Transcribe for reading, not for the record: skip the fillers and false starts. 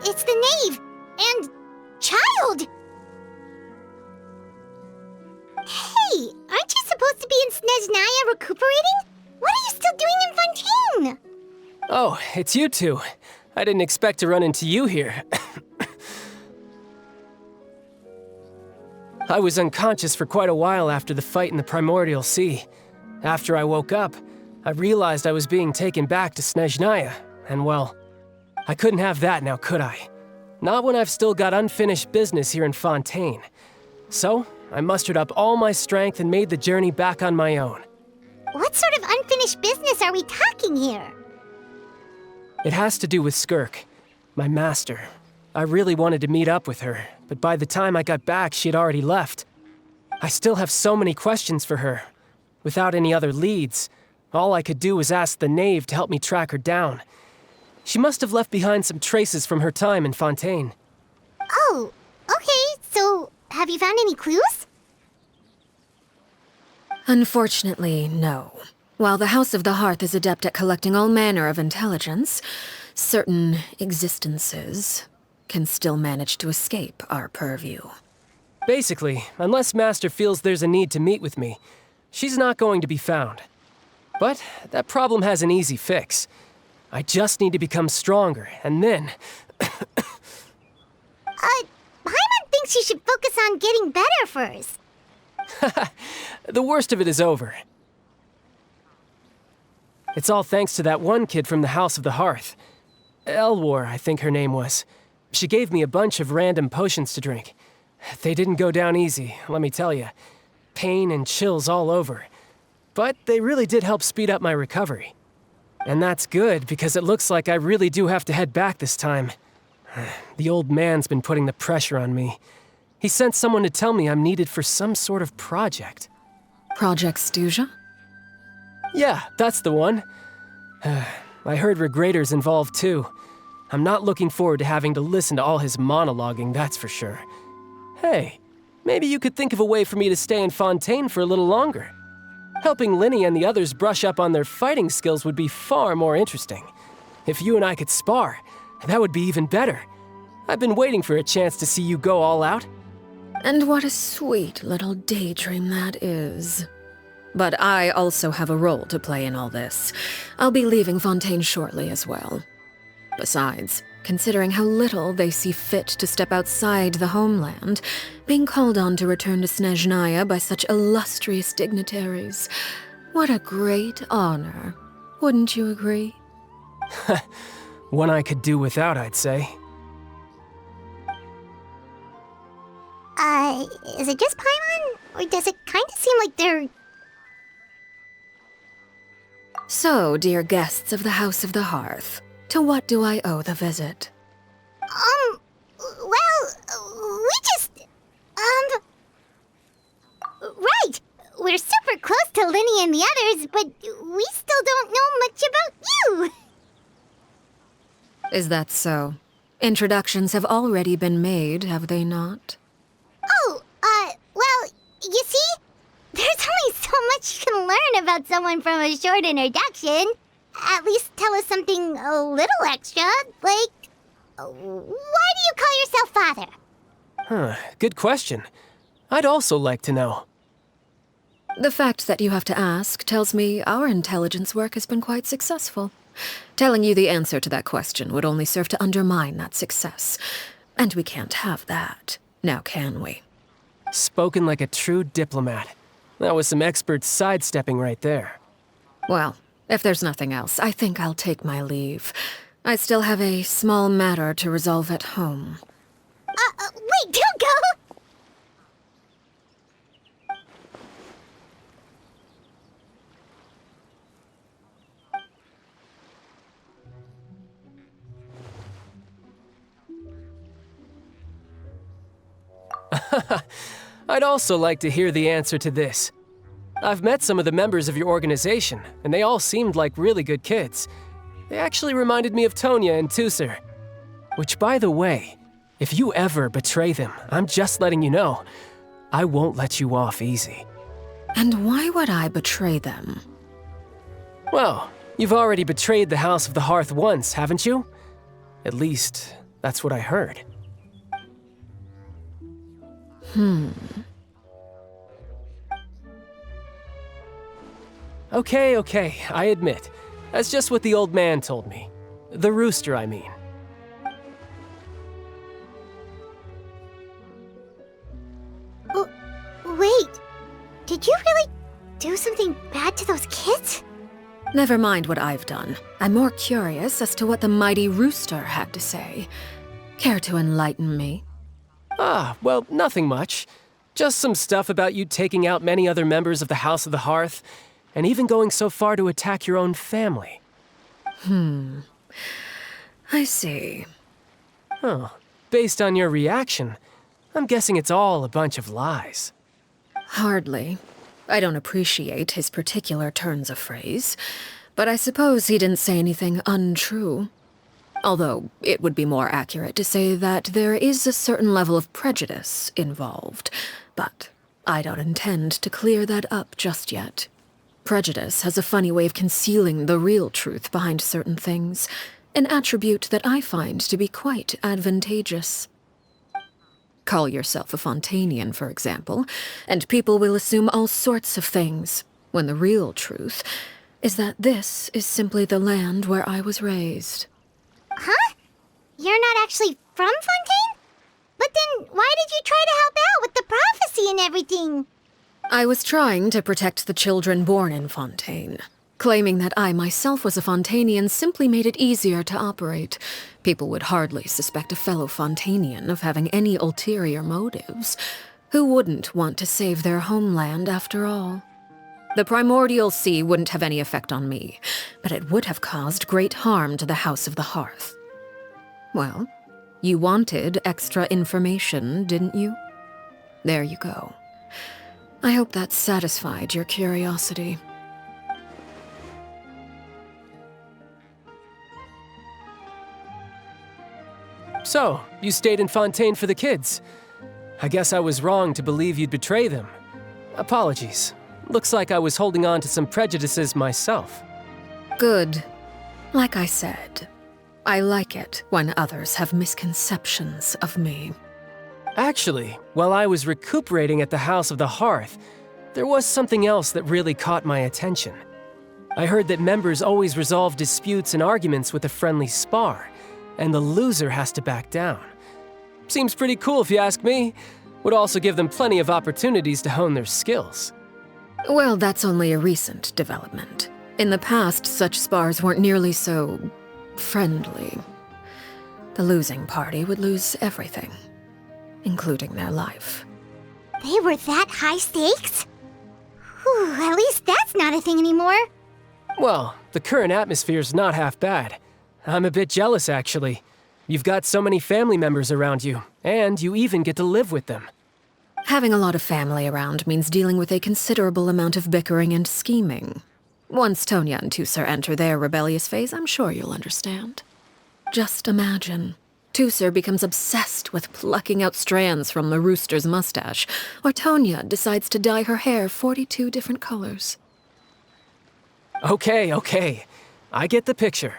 It's the Knave and Childe! Hey, aren't you supposed to be in Snezhnaya recuperating? What are you still doing in Fontaine? Oh, it's you two. I didn't expect to run into you here. I was unconscious for quite a while after the fight in the Primordial Sea. After I woke up, I realized I was being taken back to Snezhnaya, and well, I couldn't have that now, could I? Not when I've still got unfinished business here in Fontaine. So, I mustered up all my strength and made the journey back on my own. What sort of unfinished business are we talking here? It has to do with Skirk, my master. I really wanted to meet up with her, but by the time I got back, she had already left. I still have so many questions for her. Without any other leads, all I could do was ask the Knave to help me track her down. She must have left behind some traces from her time in Fontaine. Oh, okay, so have you found any clues? Unfortunately, no. While the House of the Hearth is adept at collecting all manner of intelligence, certain existences can still manage to escape our purview. Basically, unless Master feels there's a need to meet with me, she's not going to be found. But that problem has an easy fix. I just need to become stronger, and then... Paimon thinks you should focus on getting better first. The worst of it is over. It's all thanks to that one kid from the House of the Hearth. Elwar, I think her name was. She gave me a bunch of random potions to drink. They didn't go down easy, let me tell you. Pain and chills all over. But they really did help speed up my recovery. And that's good, because it looks like I really do have to head back this time. The old man's been putting the pressure on me. He sent someone to tell me I'm needed for some sort of project. Project Stuja? Yeah, that's the one. I heard Regrader's involved too. I'm not looking forward to having to listen to all his monologuing, that's for sure. Hey, maybe you could think of a way for me to stay in Fontaine for a little longer. Helping Linny and the others brush up on their fighting skills would be far more interesting. If you and I could spar, that would be even better. I've been waiting for a chance to see you go all out. And what a sweet little daydream that is. But I also have a role to play in all this. I'll be leaving Fontaine shortly as well. Besides, considering how little they see fit to step outside the homeland, being called on to return to Snezhnaya by such illustrious dignitaries, what a great honor. Wouldn't you agree? One I could do without, I'd say. Is it just Paimon? Or does it kind of seem like they're... So, dear guests of the House of the Hearth, to what do I owe the visit? Well, we just... Right! We're super close to Linny and the others, but we still don't know much about you! Is that so? Introductions have already been made, have they not? Oh, well, you see? There's only so much you can learn about someone from a short introduction. At least tell us something a little extra, like... Why do you call yourself father? Huh, good question. I'd also like to know. The fact that you have to ask tells me our intelligence work has been quite successful. Telling you the answer to that question would only serve to undermine that success. And we can't have that, now can we? Spoken like a true diplomat. That was some expert sidestepping right there. Well, if there's nothing else, I think I'll take my leave. I still have a small matter to resolve at home. Wait, don't go! I'd also like to hear the answer to this. I've met some of the members of your organization, and they all seemed like really good kids. They actually reminded me of Tonya and Tusser. Which, by the way, if you ever betray them, I'm just letting you know, I won't let you off easy. And why would I betray them? Well, you've already betrayed the House of the Hearth once, haven't you? At least, That's what I heard. Okay, I admit. That's just what the old man told me. The rooster, I mean. Wait, did you really do something bad to those kids? Never mind what I've done. I'm more curious as to what the mighty rooster had to say. Care to enlighten me? Well, nothing much. Just some stuff about you taking out many other members of the House of the Hearth, and even going so far to attack your own family. I see. Based on your reaction, I'm guessing it's all a bunch of lies. Hardly. I don't appreciate his particular turns of phrase, but I suppose he didn't say anything untrue. Although, it would be more accurate to say that there is a certain level of prejudice involved, but I don't intend to clear that up just yet. Prejudice has a funny way of concealing the real truth behind certain things, an attribute that I find to be quite advantageous. Call yourself a Fontanian, for example, and people will assume all sorts of things, when the real truth is that this is simply the land where I was raised. Huh? You're not actually from Fontaine? But then why did you try to help out with the prophecy and everything? I was trying to protect the children born in Fontaine. Claiming that I myself was a Fontanian simply made it easier to operate. People would hardly suspect a fellow Fontanian of having any ulterior motives. Who wouldn't want to save their homeland after all? The primordial sea wouldn't have any effect on me, but it would have caused great harm to the House of the Hearth. Well, you wanted extra information, didn't you? There you go. I hope that satisfied your curiosity. So, you stayed in Fontaine for the kids. I guess I was wrong to believe you'd betray them. Apologies. Looks like I was holding on to some prejudices myself. Good. Like I said, I like it when others have misconceptions of me. Actually, while I was recuperating at the House of the Hearth, there was something else that really caught my attention. I heard that members always resolve disputes and arguments with a friendly spar, and the loser has to back down. Seems pretty cool if you ask me. Would also give them plenty of opportunities to hone their skills. Well, that's only a recent development. In the past, such spars weren't nearly so friendly. The losing party would lose everything, including their life. They were that high stakes? Whew, at least that's not a thing anymore. Well, the current atmosphere's not half bad. I'm a bit jealous, actually. You've got so many family members around you, and you even get to live with them. Having a lot of family around means dealing with a considerable amount of bickering and scheming. Once Tonya and Tusser enter their rebellious phase, I'm sure you'll understand. Just imagine. Tusser becomes obsessed with plucking out strands from the rooster's mustache, or Tonya decides to dye her hair 42 different colors. Okay. I get the picture.